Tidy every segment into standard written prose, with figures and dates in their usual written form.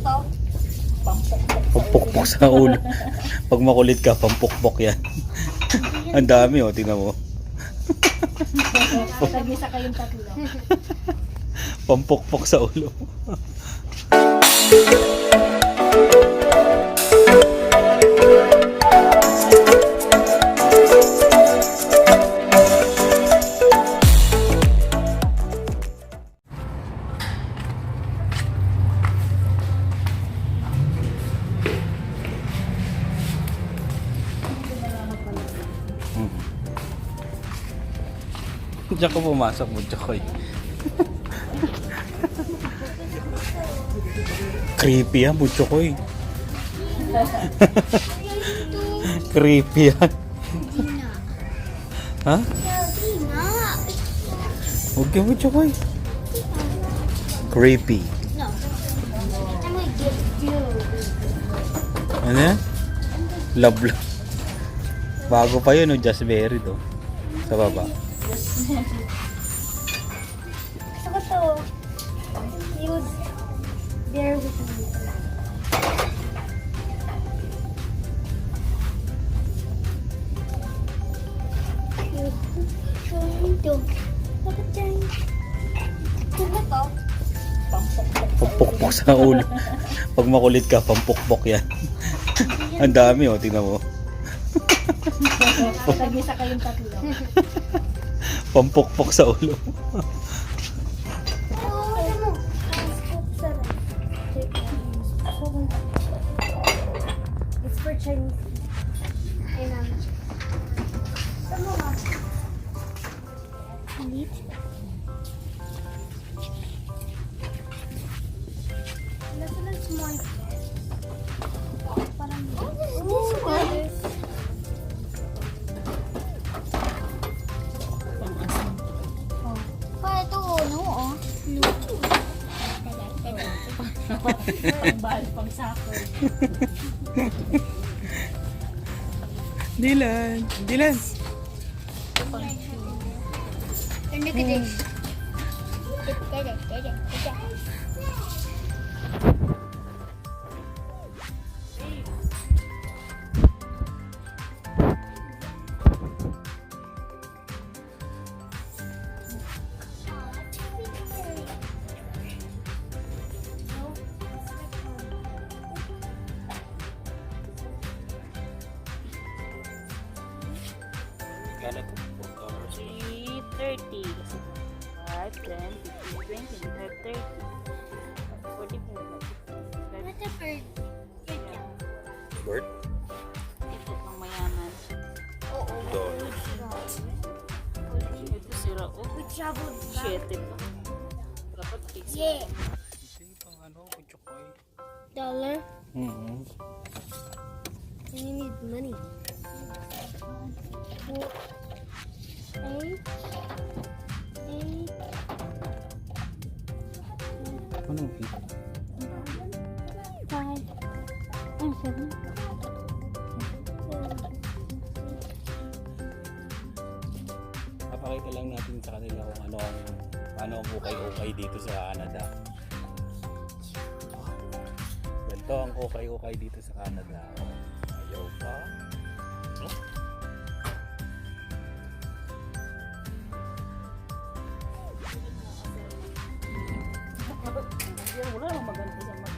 to? Pampukpok sa ulo. Pag makulit ka, pampukpok yan. Ang dami oh, tingnan mo. Tag-isa kayong tatlo. Pampukpok sa ulo. Diyan ko pumasok mo, Chokoy. Creepy yan, Chokoy. Creepy yan. Ha? Huwag ka mo, Chokoy. Creepy. No. I'm gonna give you. Ano yan? Love love. Bago pa yun, no? Just buried, oh. Sa baba. Gusto ko to. He was there with me. Pampukpok sa ulo. Pag makulit ka, pampukpok yan. Ang dami oh, tingnan mo. Tag-isa kayong tatlo. Pampukpok sa ulo. It's for Chinese. Meat. Nasa lang small. Parang this one. Pa, ito no, oh. Pang-bal, pang-soccer. Dylan! Dylan! Look at this. Kala to? 330. 5, 10, 15, 20, 30. 44. What a bird. Bird? Ito pang mayaman. Dog. Ito sira. Oh, We traveled back. 7 pa. Dapat fix. Yeah. Ito pang ano, Chokoy. Dollar. Mm-hmm. And you need money. Eight. Anong fee? 5. And 7. Papakita lang natin sa kanila kung paano ang ukay-ukay dito sa Canada. Ganito ang ukay-ukay dito sa Canada. Ayaw pa. Wala namang maganda sa mata.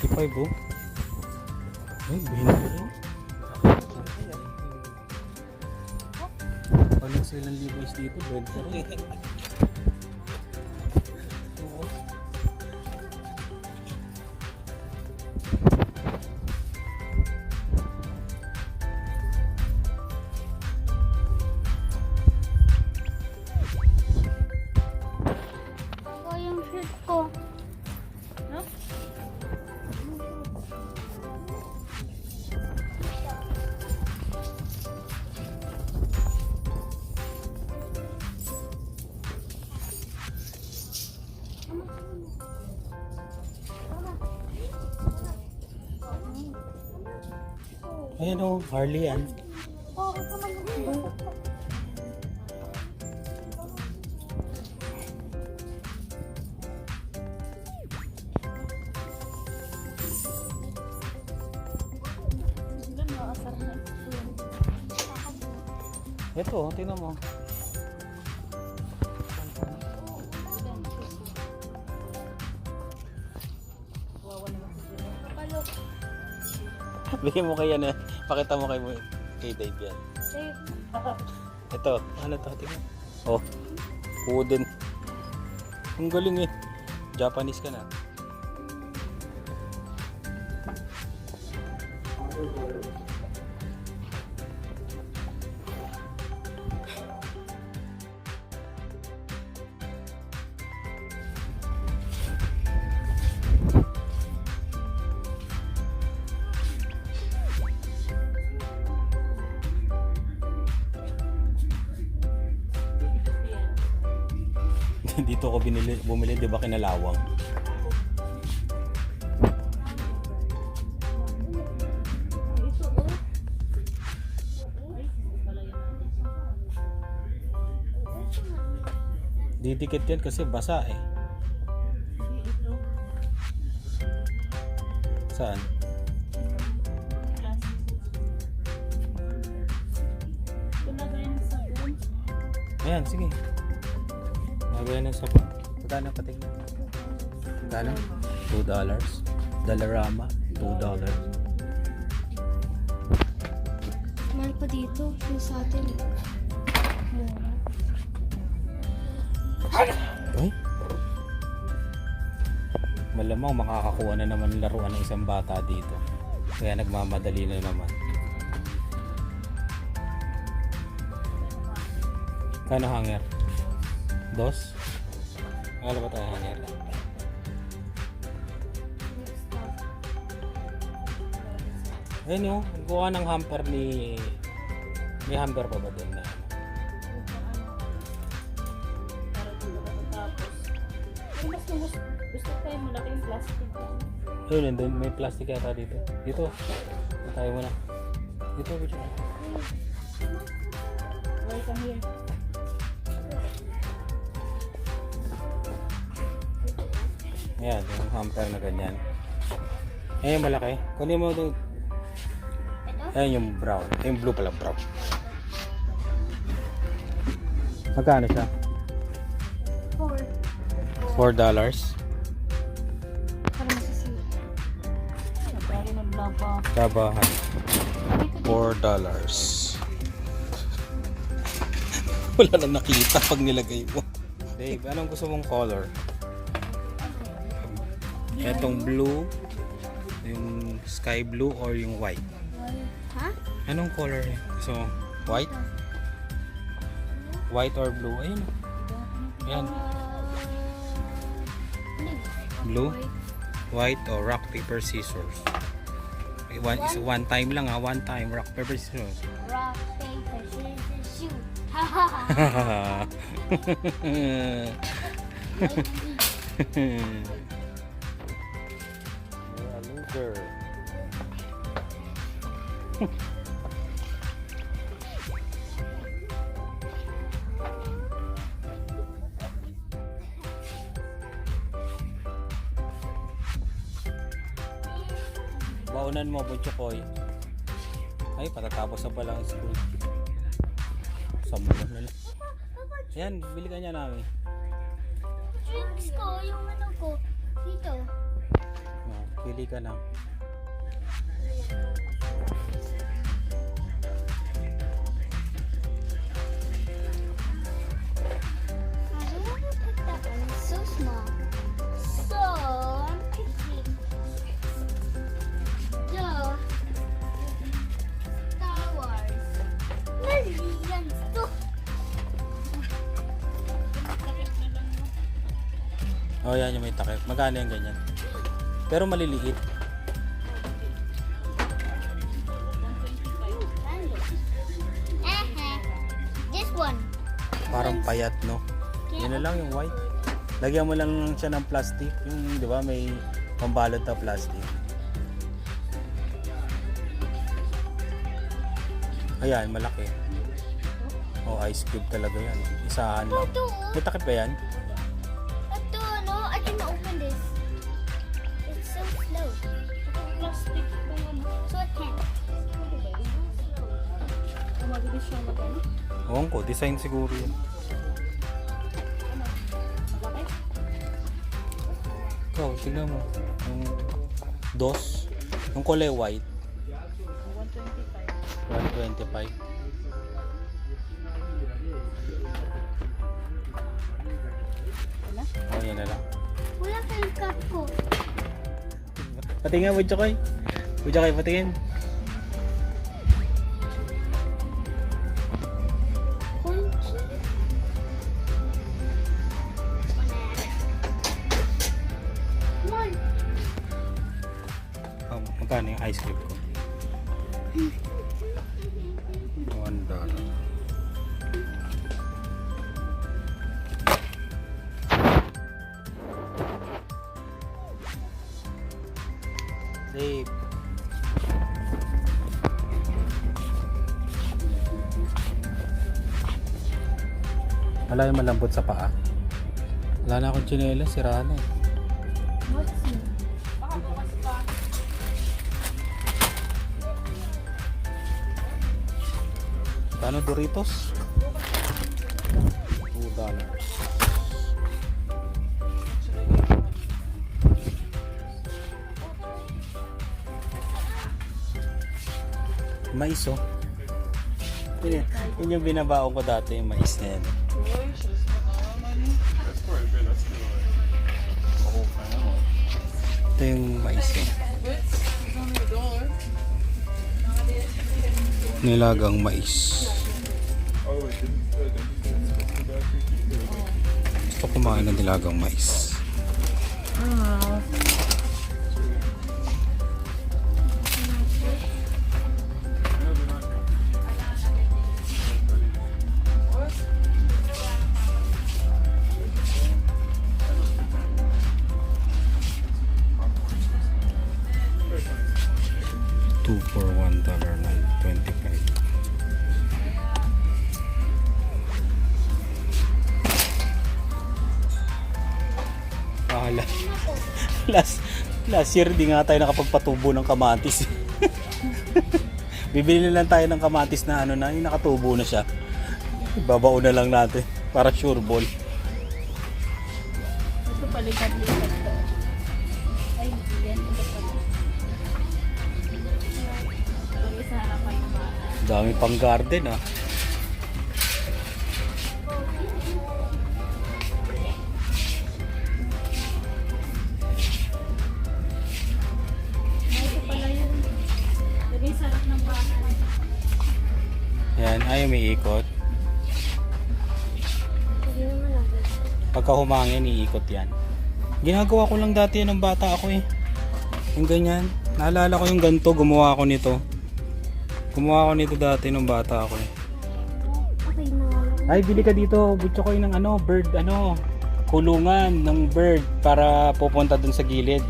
55 oh. Ay, binili rin. Walang silang Levi's dito, benta rin. Oo. Ako yung shirt ko. No? Ayan oh, Harley yan. Oo, kasama mo. Doon maasar na. Ito, tingnan mo. Wawa naman si Jiro. Kapalo. Bigyan mo kaya na, pakita mo kay Dave yan. Safe. Ito, ano to? Tingnan. Oh, wooden. Ang galing eh. Japanese ka na. Dito ako bumili, di ba kinalawang? Ito oh. Ay, pala yan natin. Didikit yan kasi basa eh. Ito. Saan? Plastic. Ito na ganyan sa sabon. Ayan, sige. Nagayan ng sabon. Magkano patingin? Magkano? $2. Dollarama, $2. Mahal pa dito. Yung sa atin. Ay? Malamang makakakuha na naman ng laruan ng isang bata dito. Kaya nagmamadali na naman. Kano hanger? Dos? Akala ba tayo hanger? Ayun yun, gawa ng hamper ni... May hamper pa ba doon na? Para doon matatapos. Pero mas gusto tayo malaking plastic. Ayun, nandun, may plastic yata dito. Dito, tayo muna. Dito, bitch. Welcome here. Ayan, yung hamper na ganyan. Ayun, malaki. Kunin mo doon. Ayan yung brown. Yung blue pala, brown. Magkano siya? 4. $4. Para masasili. Napari na blapa. Tabahan. $4. Wala na nakita pag nilagay mo. Dave, anong gusto mong color? Etong blue, yung sky blue or yung white? Ha? Anong color eh? So, white? White or blue? Ayun. Ayan. Blue? White or rock, paper, scissors? One time lang ha. One time. Rock, paper, scissors. Rock, paper, scissors, shoot. Ha ha ha. You're a loser. Baunan mo, Butchokoy. Ay, patatapos na pala ang school. Sabulan na lang. Yan, bili ka niya namin. Drinks ko, yung ano ko. Dito. Oh. Pili ka na. I don't want to pick that one. It's so small. So I'm picking the Star Wars. Mali yan to. Takip na lang mo. Oh, yan yung may takip. Magkano yung ganyan? Pero maliliit. 125. This one. Parang payat, no? Yun na lang yung white. Lagyan mo lang siya ng plastic. Yung, di ba, may pambalot na plastic. Ayan, malaki. Oh, ice cube talaga yan. Isahan lang. Ito. May takip ba yan? Ito, no? I cannot open this. It's so slow. Plastic kung ano. So I can't. Ano ba yun? O mabilis siya mag-ano? Ewan ko, design siguro yun. Ano? Malaki? Ikaw, tignan mo. Yung DOS. Yung kulay white. 125. 125. Wala? Oh, yan na lang. Wala kayong cup ko. Patingin, Butchokoy. Butchokoy, patingin. Kunchi. Come on. Oh, magkano yung ice cream ko? $1. Safe. Wala yung malambot sa paa. Wala na akong tsinelas, sira na eh. What's yun? Baka bukas pa. Kano Doritos? $2. Mais oh. Yun yung binabaon ko dati, yung mais na yan. Ito yung mais eh. Nilagang mais. Gusto kumain ng nilagang mais. Two for $1.25. Last year di nga tayo nakapagpatubo ng kamatis. Bibili na lang tayo ng kamatis na ano na, yung nakatubo na siya. Babao na lang natin para sure ball. Ito palikat-likat to. Ay, hindi yan. Ito pala. Lagi sa harapan ng bata. Dami pang garden ah. Ay, ito pala yun. Lagi sa harap ng bata. Yan, ay may ikot. Hindi naman ako. Pagka humangin, iikot yan. Ginagawa ko lang dati yan ng bata ako eh. Yung ganyan. Naalala ko yung ganito, gumawa ako nito. Gumawa ako nito dati nung bata ako eh. Okay na. Ay, bili ka dito. Butcho ko ng ano, bird, ano, kulungan ng bird para pupunta dun sa gilid.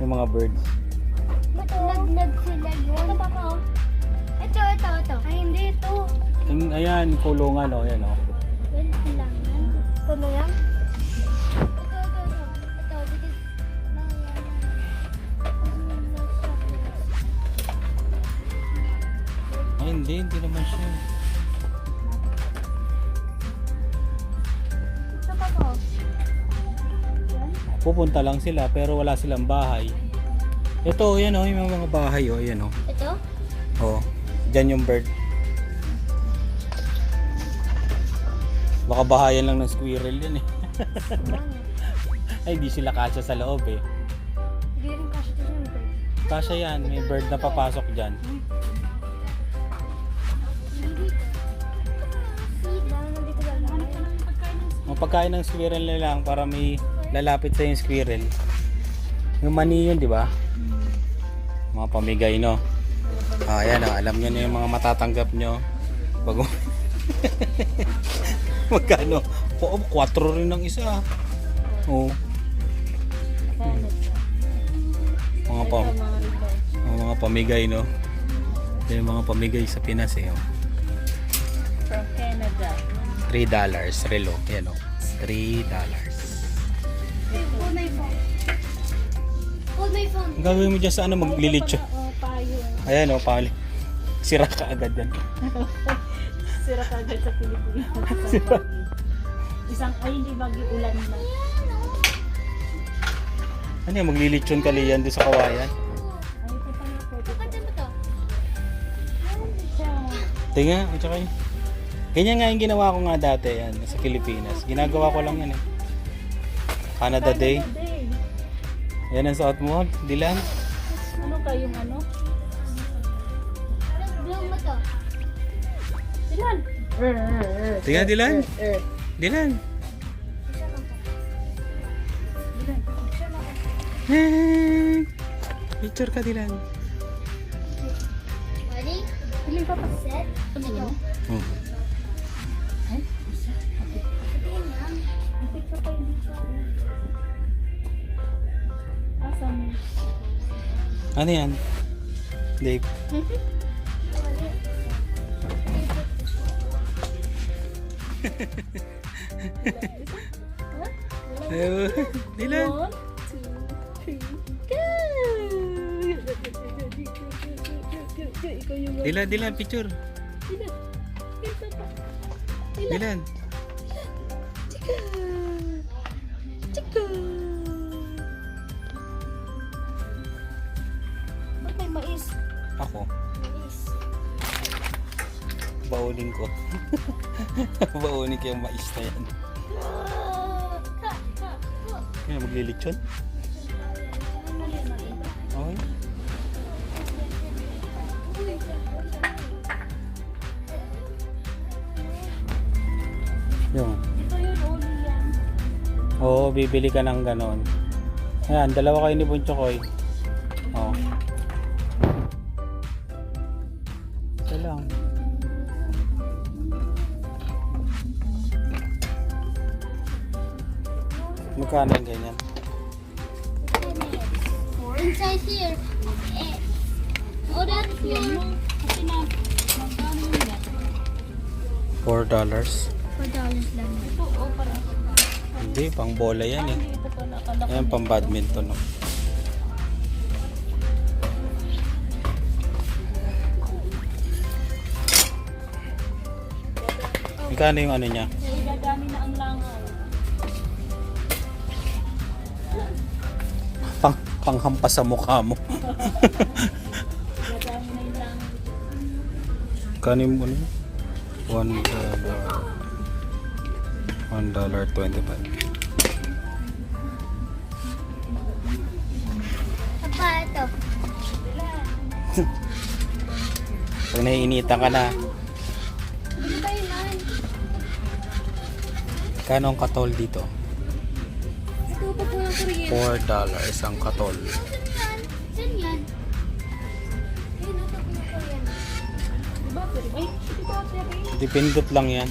Yung mga birds. Naglag sila yun. Ito pa ko. Ito. Ay, hindi ito. Ayan, kulungan oh, ayan oh. Yan lang. Ito na yan. Ay, hindi naman siya. Ito pa ko. Yan. Pupunta lang sila pero wala silang bahay. Ito, yan oh, yung mga bahay oh, yan oh. Ito? Oh, dyan yung bird. Baka bahayan lang ng squirrel yan eh. Ay, di sila kasya sa loob eh. Hindi rin kasi ito yung bird. Kasya yan, may bird na papasok dyan. Ang pagkain ng squirrel na lang para may lalapit sa yung squirrel. Yung mani yun, di ba? Mga pamigay, no? Ah, ayan, oh, alam nyo na yung mga matatanggap nyo. Bago. Magkano? 4 rin ng isa. Oo. Mga pamigay, no? Ito yung mga pamigay sa Pinas, eh. Oh. From Canada. $3 relo. Ayan, oh. $3. Hold my phone. Hold my phone. Ang gagawin mo dyan sa ano, maglilitsyo. Oh, payo. Ayan, oh, pali. Sira ka agad yan. Sira ka agad sa Pilipinas. Isang, ay hindi mag-iulan na. Ano yan, maglilitsyon ka liyan doon sa kawayan. Ay, ito pala po. Kapatid mo to? Tinga, at saka yun. Ganyan nga yung ginawa ko nga dati yan sa Pilipinas. Ginagawa ko lang yan eh. Canada Day. Yan ang suot mo, Dilan. Ano kayong ano? Blow mo to. Dilan! Tinga, Dilan. Dilan. Picture ka, Dilan. Ready? Set. Ito. Oh. Sabihin lang. Picture kayo dito. Asan? Ano yan? Dave. Dilan. 1, 2, 3, go! Ikaw yung Dilan, Dilan, picture. Dilan. Ito pa. Dilan. Chika! Chika! Ba't may mais? Ako. Please. Baunin ko. Baunin ko yung mais na yan. Kaya maglilitsyon. Okay. Yung. Ito yun, uli yan. Oo, bibili ka ng ganon. Ayan, dalawa kayo ni Bunchokoy. Oo. Ito lang. Magkano yung ganyan? Inside here. Oh, that's here. Kasi na, magkano yun yan? $4. $4 lang. Ito, oh, parang. Hindi, pang bola yan eh. Hindi, ito pa nakala ko. Ayan, pang badminton. No? Magkano yung ano niya? Ay, dadami na ang langaw. Panghampas sa mukha mo. Dadami na yung langaw. Magkano yung ano? $1.25. Papa, ito. Pag naiinitan ka na, Bili tayo nan. kano ang katol dito? Ito, pag walang kuryente. $4 ang katol. Saan yan? Ayun, ito po yung kuryente. Diba, pero, ay, ito ba, pero, Dipindot lang yan.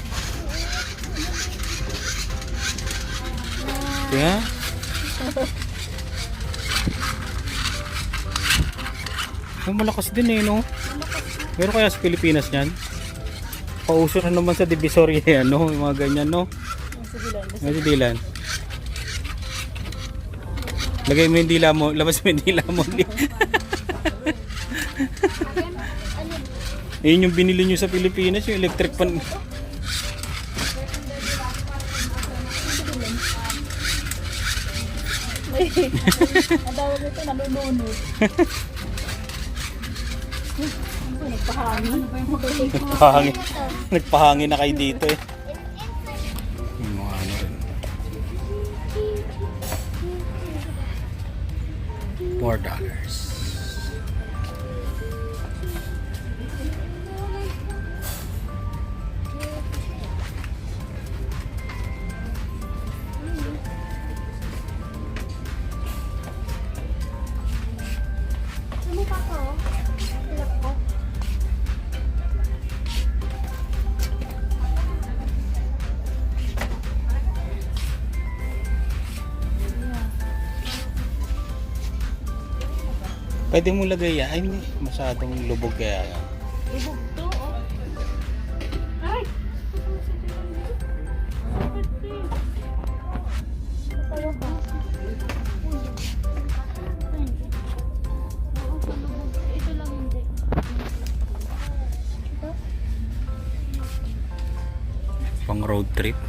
Kaya? Malakas din eh, no? Pero kaya sa Pilipinas niyan? Pauso na naman sa Divisoria yan, no? Yung mga ganyan, no? Sige Dilan. Lagay mo yung dila mo, labas mo yung dila mo. Yun yung binili nyo sa Pilipinas, yung electric pan. Ang tawag nito, nalulunod. Ano ba, nagpahangin? Ano ba yung Nagpahangin. Nagpahangin na kayo dito eh. Yung mga ano rin. $4. Ano pa ko? Ilap ko. Pwede mo lagay yan. Ay, hindi. Masyadong lubog kaya yan. Ibog to, oh. Ay! Tayo ba? Ito lang hindi. Ito? Pang road trip.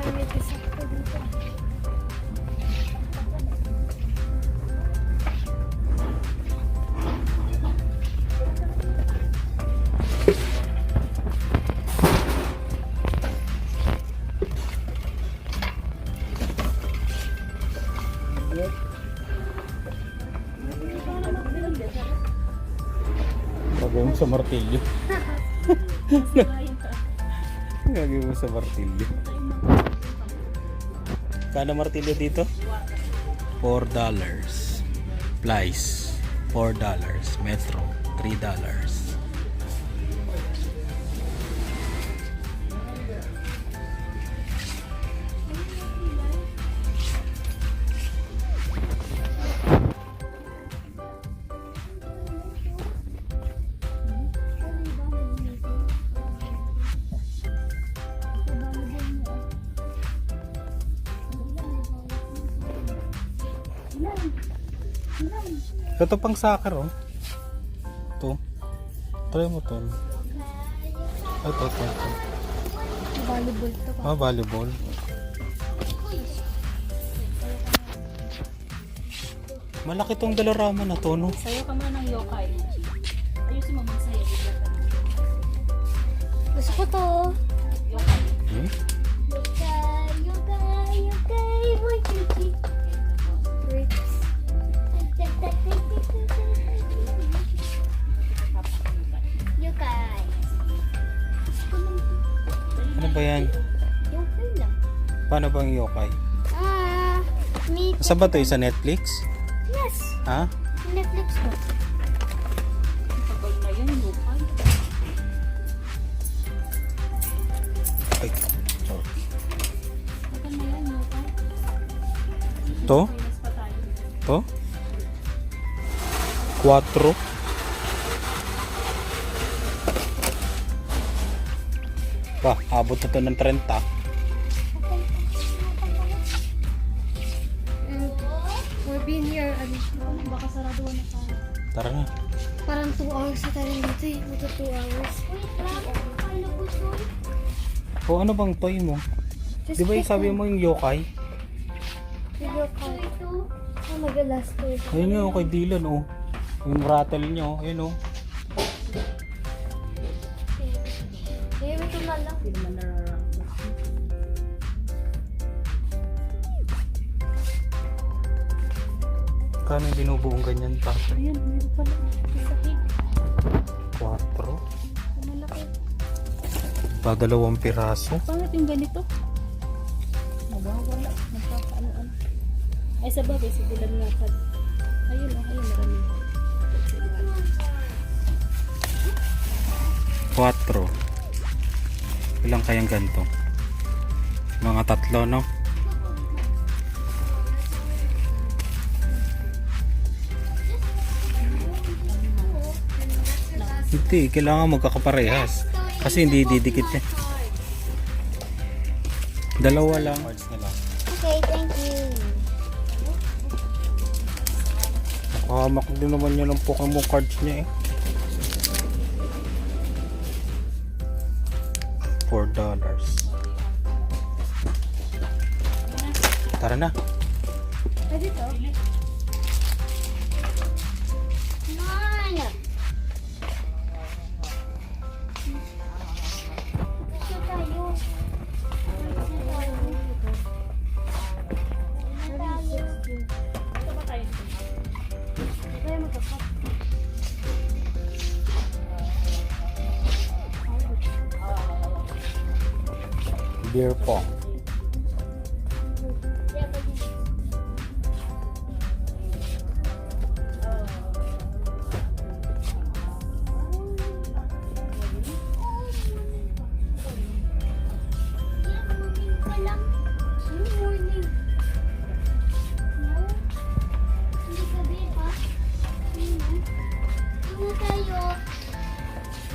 May kasakto dito. Lagay mo sa martilyo. Lagay mo sa martilyo. Kano martilyo dito? $4. Plies. $4. Metro. $3. Ito pang soccer oh. Ito. Try mo to. Ito. Volleyball to. Ah, volleyball. Malaki tong Dollarama na to, no? Sayo ka muna ng yokai. Ayusin mo magsaya. Gusto ko to. Yokai. Hmm? Yukay, yukay, yukay, boy, cutie. Roots. Yukay. Ano ba yan? Yukay lang. Paano bang yokai? Me. Saan ba to? Sa Netflix? Yes. Ha? Netflix ko. Tagal na yan, yokai. Ay, sorry. Tagal na yan, yokai. To? Minus pa tayo. To? 4. Pa, abot na to ng 30. We're being here, Baka sarado na tayo. Tara na. parang 2 hours na tayo dito eh. Ito 2 hours. O ano bang toy mo? Di ba yung sabi mo yung yokai? Yukay. Oh my god, last toy. Ayun nga, kay Dylan oh. Yung rattle niya oh. Ayun oh. Maybe ito na lang. Hindi naman nararang. Kano yung binubuong ganyan pa? Ayan, meron pala. Isahig. 4. Malaki. Pa 2 piraso. Pangit yung ganito. Nawawala. Nagkakaano-ano. Ay, sa bagay, si Dylan nga pala. Ayun, oh, ayun, marami. 4. Ilang kayang ganito? Mga 3, no? Hindi, kailangan magkakaparehas. Kasi hindi didikit yan. 2 lang. Okay, thank you. Hamak din naman yun ng Pokemon cards niya eh. $4. Tara na. Pwede to? Nine. Kasi tayo. Ito ba tayo? Tayo magkakap. Beer pong.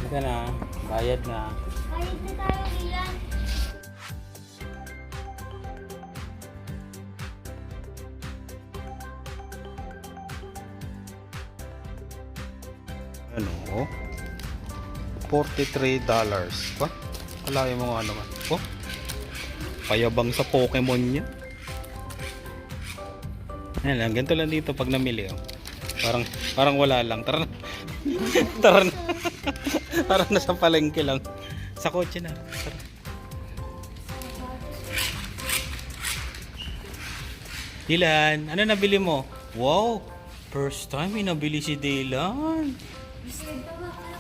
Hindi ka na. Bayad na. Kahit na tayo ilan. Ano? $43. Ba? Kalahin mo nga naman. Oh? Payabang sa Pokemon niya. Ayan lang. Ganito lang dito pag namili. Oh. Parang wala lang. Tara na. Tara na. Parang nasa palengke lang. Sa kotse na. Tara. Dylan, ano nabili mo? Wow! First time may nabili si Dylan. Ito ba